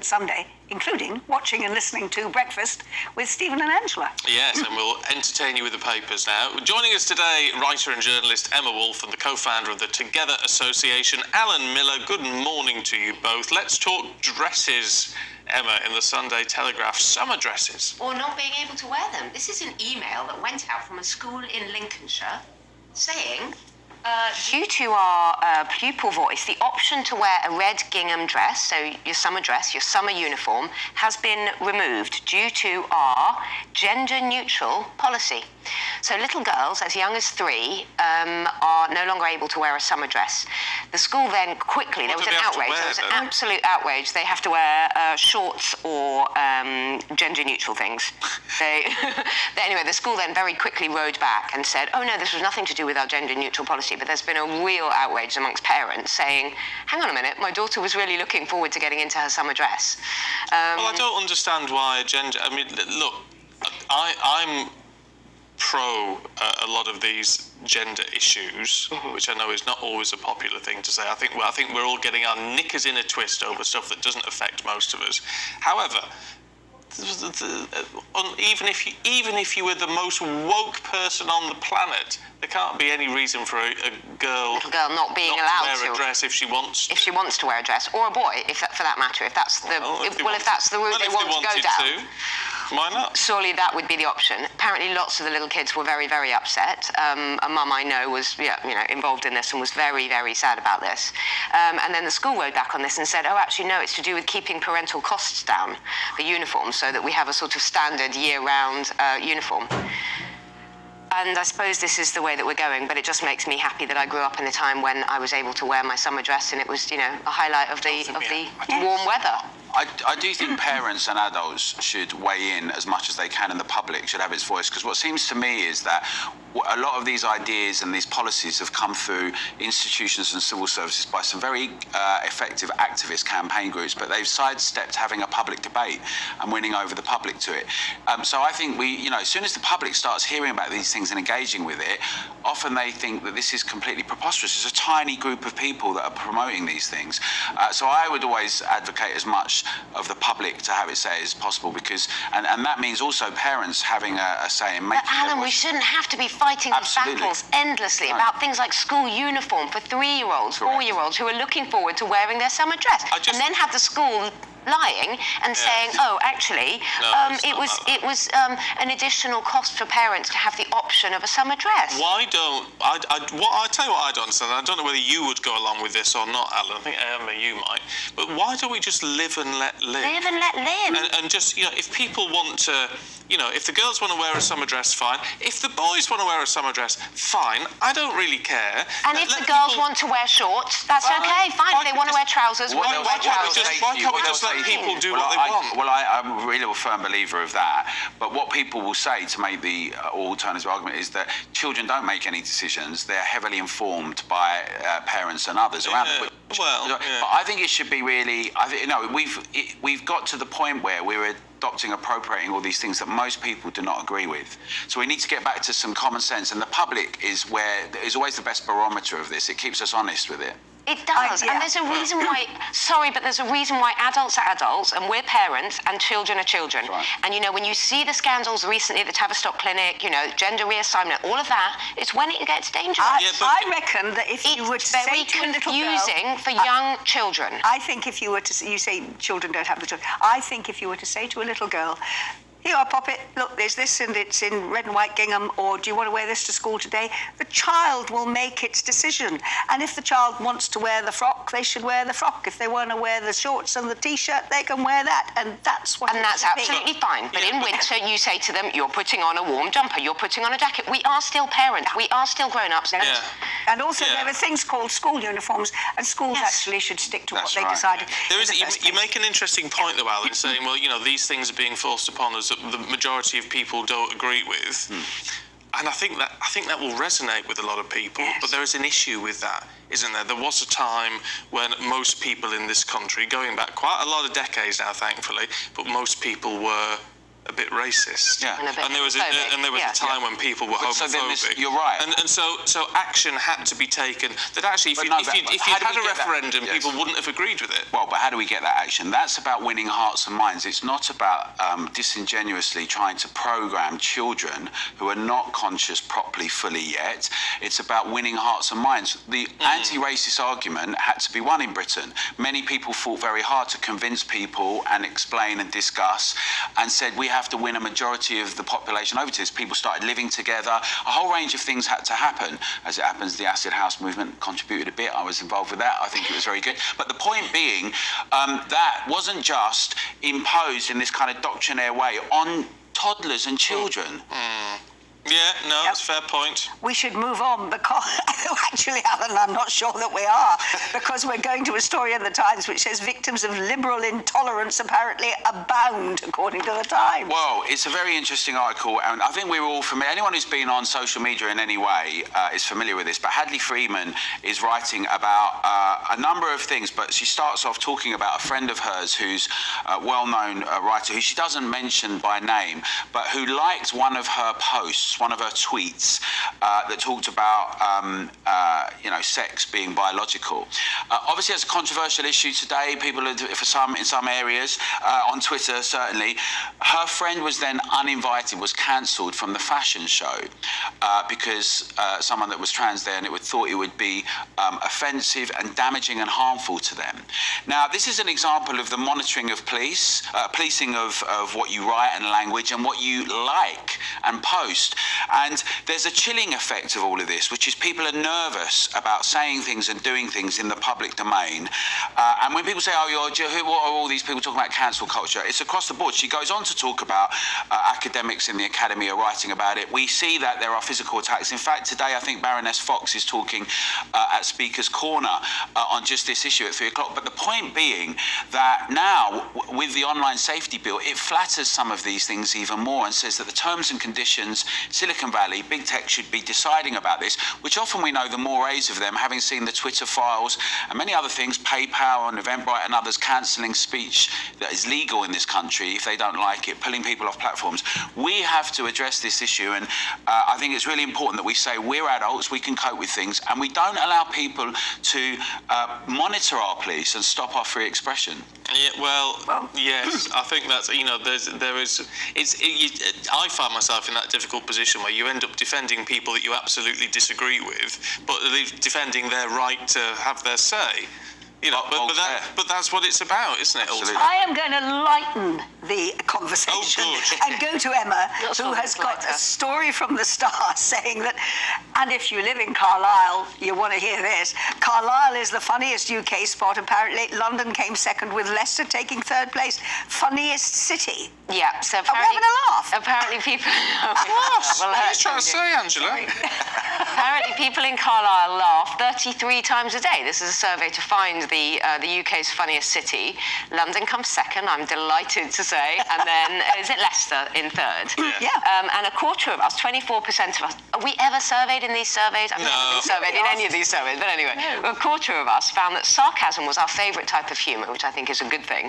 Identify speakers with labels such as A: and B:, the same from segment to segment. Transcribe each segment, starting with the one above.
A: good Sunday, including watching and listening to Breakfast with Stephen and Angela.
B: Yes, and we'll entertain you with the papers now. Joining us today, writer and journalist Emma Wolfe and the co-founder of the Together Association, Alan Miller. Good morning to you both. Let's talk dresses. Emma, in the Sunday Telegraph, summer dresses.
C: Or not being able to wear them. This is an email that went out from a school in Lincolnshire saying, due to our pupil voice, the option to wear a red gingham dress, so your summer dress, your summer uniform, has been removed due to our gender-neutral policy. So little girls as young as 3 are no longer able to wear a summer dress. The school then quickly, there was an outrage, there was an absolute outrage. They have to wear shorts or gender-neutral things. Anyway, the school then very quickly rode back and said, oh no, this was nothing to do with our gender-neutral policy, but there's been a real outrage amongst parents saying, hang on a minute, my daughter was really looking forward to getting into her summer dress.
B: Well, I don't understand why gender... I mean, look, I'm pro a lot of these gender issues, which I know is not always a popular thing to say. I think we're all getting our knickers in a twist over stuff that doesn't affect most of us. However, even if you were the most woke person on the planet, there can't be any reason for a little girl
C: not being allowed
B: to wear a dress if she wants to.
C: If she wants to wear a dress, or a boy, for that matter, if that's the if that's the route they want to go down.
B: Why not?
C: Surely that would be the option. Apparently, lots of the little kids were very, very upset. A mum I know was, involved in this and was very, very sad about this. And then the school rode back on this and said, oh, actually, no, it's to do with keeping parental costs down for uniforms so that we have a sort of standard year-round uniform. And I suppose this is the way that we're going, but it just makes me happy that I grew up in a time when I was able to wear my summer dress and it was, a highlight of the warm weather.
D: I do think parents and adults should weigh in as much as they can, and the public should have its voice, because what seems to me is that a lot of these ideas and these policies have come through institutions and civil services by some very effective activist campaign groups, but they've sidestepped having a public debate and winning over the public to it. So I think as soon as the public starts hearing about these things and engaging with it, often they think that this is completely preposterous. It's a tiny group of people that are promoting these things. So I would always advocate as much of the public to have its say as possible, because and that means also parents having a say in making.
C: But Alan, we shouldn't have to be fighting these battles endlessly about things like school uniform for 3-year-olds, 4-year-olds who are looking forward to wearing their summer dress, and then have the school lying and saying, oh, actually, it was an additional cost for parents to have the option of a summer dress.
B: Why don't I tell you what I don't understand. I don't know whether you would go along with this or not, Alan. I think Emma, you might. But why don't we just live and let live?
C: Live and let live.
B: And just if people want to, if the girls want to wear a summer dress, fine. If the boys want to wear a summer dress, fine. I don't really care.
C: And if the girls want to wear shorts, that's okay. Fine. If they want to wear trousers,
B: why can't we just let people do what they want?
D: Well, I'm really a firm believer of that. But what people will say to make the alternative argument is that children don't make any decisions. They're heavily informed by parents and others around them. But I think it should be really. We've got to the point where we're appropriating all these things that most people do not agree with. So we need to get back to some common sense, and the public is always the best barometer of this. It keeps us honest with it.
C: It does, and there's a reason why, but there's a reason why adults are adults and we're parents and children are children.
D: Right.
C: And when you see the scandals recently at the Tavistock Clinic, gender reassignment, all of that, it's when it gets dangerous.
A: I reckon that if you were to say to a little girl...
C: It's very confusing for young children.
A: I think if you were to... You say children don't have the children. I think if you were to say to a little girl, here, I'll pop it. Look, there's this and it's in red and white gingham, or do you want to wear this to school today? The child will make its decision. And if the child wants to wear the frock, they should wear the frock. If they want to wear the shorts and the T-shirt, they can wear that. And that's what
C: that's absolutely fine. But in winter, you say to them, you're putting on a warm jumper, you're putting on a jacket. We are still parents. We are still grown-ups.
A: And also there are things called school uniforms, and schools actually should stick to what they decided.
B: You make an interesting point, though, Alan, saying, well, these things are being forced upon us that the majority of people don't agree with. And I think that will resonate with a lot of people. But there is an issue with that, isn't there? There was a time when most people in this country, going back quite a lot of decades now, thankfully, but most people were a bit racist.
D: Yeah.
C: And a bit
B: there was
C: homophobic.
B: a time when people were
D: But so then
B: homophobic.
D: you're right.
B: And so action had to be taken. That actually, if
D: But
B: you'd
D: no,
B: had a
D: get that?
B: referendum,
D: Yes.
B: people wouldn't have agreed with it.
D: Well, but how do we get that action? That's about winning hearts and minds. It's not about disingenuously trying to program children who are not conscious properly, fully yet. It's about winning hearts and minds. The anti-racist argument had to be won in Britain. Many people fought very hard to convince people and explain and discuss, and said we have to win a majority of the population over to this. People started living together. A whole range of things had to happen. As it happens, the acid house movement contributed a bit. I was involved with that. I think it was very good. But the point being, that wasn't just imposed in this kind of doctrinaire way on toddlers and children.
B: Yeah, no, that's a fair point.
A: We should move on because, actually, Alan, I'm not sure that we are, because we're going to a story in the Times which says victims of liberal intolerance apparently abound, according to the Times.
D: Well, it's a very interesting article, and I think we're all familiar. Anyone who's been on social media in any way is familiar with this, but Hadley Freeman is writing about a number of things, but she starts off talking about a friend of hers who's a well-known writer, who she doesn't mention by name, but who liked one of her posts, one of her tweets that talked about sex being biological. Obviously, it's a controversial issue today. People are, in some areas on Twitter certainly. Her friend was then uninvited, was cancelled from the fashion show because someone that was trans there, and thought it would be offensive and damaging and harmful to them. Now, this is an example of the monitoring of policing of what you write and language and what you like and post. And there's a chilling effect of all of this, which is people are nervous about saying things and doing things in the public domain. And when people say, what are all these people talking about cancel culture? It's across the board. She goes on to talk about academics in the academy are writing about it. We see that there are physical attacks. In fact, today I think Baroness Fox is talking at Speaker's Corner on just this issue at 3 o'clock. But the point being that now, with the online safety bill, it flatters some of these things even more and says that the terms and conditions, Silicon Valley, big tech should be deciding about this, which often we know the mores of them, having seen the Twitter files and many other things, PayPal and Eventbrite and others cancelling speech that is legal in this country if they don't like it, pulling people off platforms. We have to address this issue, and I think it's really important that we say we're adults, we can cope with things, and we don't allow people to monitor our police and stop our free expression.
B: Yeah, well, yes, I think that's, I find myself in that difficult position where you end up defending people that you absolutely disagree with, but defending their right to have their say. But that's what it's about, isn't it?
D: Absolutely.
A: I am going to lighten the conversation and go to Emma, who has got a story from the Star saying that, and if you live in Carlisle, you want to hear this. Carlisle is the funniest UK spot, apparently. London came second, with Leicester taking third place. Funniest city.
C: Yeah, so
A: Are we having a laugh?
C: apparently people...
B: What are you trying to say, Angela?
C: Apparently people in Carlisle laugh 33 times a day. This is a survey to find the UK's funniest city. London comes second, I'm delighted to say, and then is it Leicester in third?
A: Yeah.
C: And a quarter of us, 24% of us, are we ever surveyed in these surveys? I've never been surveyed in any of these surveys, but anyway, a quarter of us found that sarcasm was our favourite type of humour, which I think is a good thing,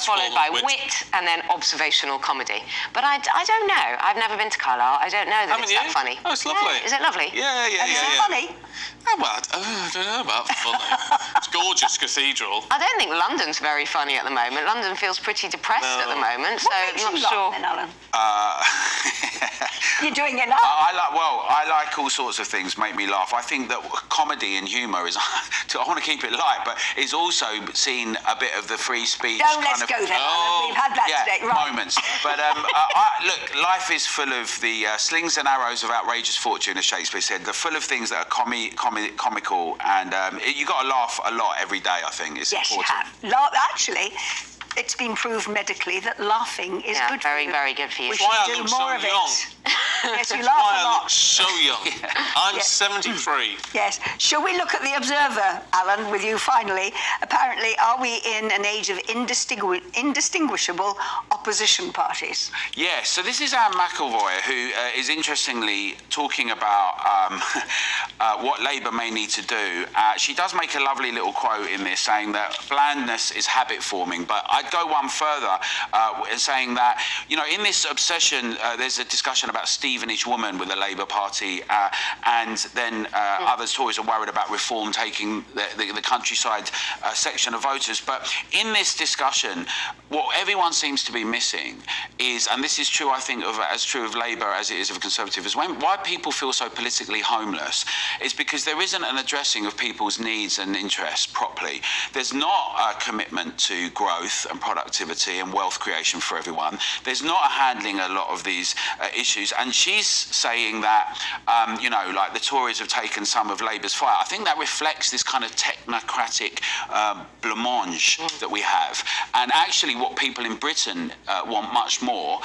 C: followed by wit and then observational comedy. But I don't know. I've never been to Carlisle. I don't know that it's that funny.
B: Oh, it's lovely.
C: Is it lovely?
B: Yeah.
A: Is it funny?
B: Oh, well, I don't know about funny. It's gorgeous cathedral.
C: I don't think London's very funny at the moment. London feels pretty depressed at the moment, so
A: What makes
C: I'm
A: you
C: not sure.
A: laugh then, Alan? You're doing it now.
D: I like all sorts of things make me laugh. I think that comedy and humour is, I want to keep it light, but is also seen a bit of the free speech.
A: Let's go then, Alan. We've had that today. Right.
D: Moments. But look, life is full of the slings and arrows of outrageous fortune, as Shakespeare said. They're full of things that are comical, and you got to laugh a lot every day. I think it's important.
A: You have. Actually, it's been proved medically that laughing is good for you.
C: Very, very good for you.
A: We
B: Why I
A: should do
B: look so
A: more of
B: young.
A: it. Yes, you
B: Why
A: laugh a
B: I
A: lot.
B: look so young. I'm 73.
A: Yes. Shall we look at the Observer, Alan, with you finally? Apparently, are we in an age of indistinguishable opposition parties?
D: Yes, so this is Anne McElroy, who is interestingly talking about what Labour may need to do. She does make a lovely little quote in this saying that blandness is habit forming, but I I'd go one further, saying that, you know, in this obsession, there's a discussion about Stevenage woman with the Labour Party, and then others Tories are worried about reform taking the countryside section of voters. But in this discussion, what everyone seems to be missing is, and this is true, I think, as true of Labour as it is of Conservative, is why people feel so politically homeless is because there isn't an addressing of people's needs and interests properly. There's not a commitment to growth and productivity and wealth creation for everyone. There's not a handling a lot of these issues. And she's saying that, you know, like the Tories have taken some of Labour's fight. I think that reflects this kind of technocratic blancmange that we have. And actually what people in Britain want much more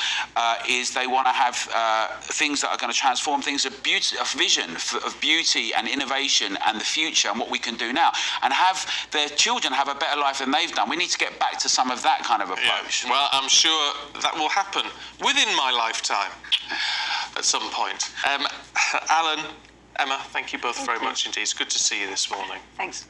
D: is they want to have things that are going to transform things, a vision of beauty and innovation and the future and what we can do now, and have their children have a better life than they've done. We need to get back to some of that kind of approach.
B: Yeah. Well, I'm sure that will happen within my lifetime at some point. Alan, Emma, thank you both very much indeed. It's good to see you this morning.
A: Thanks.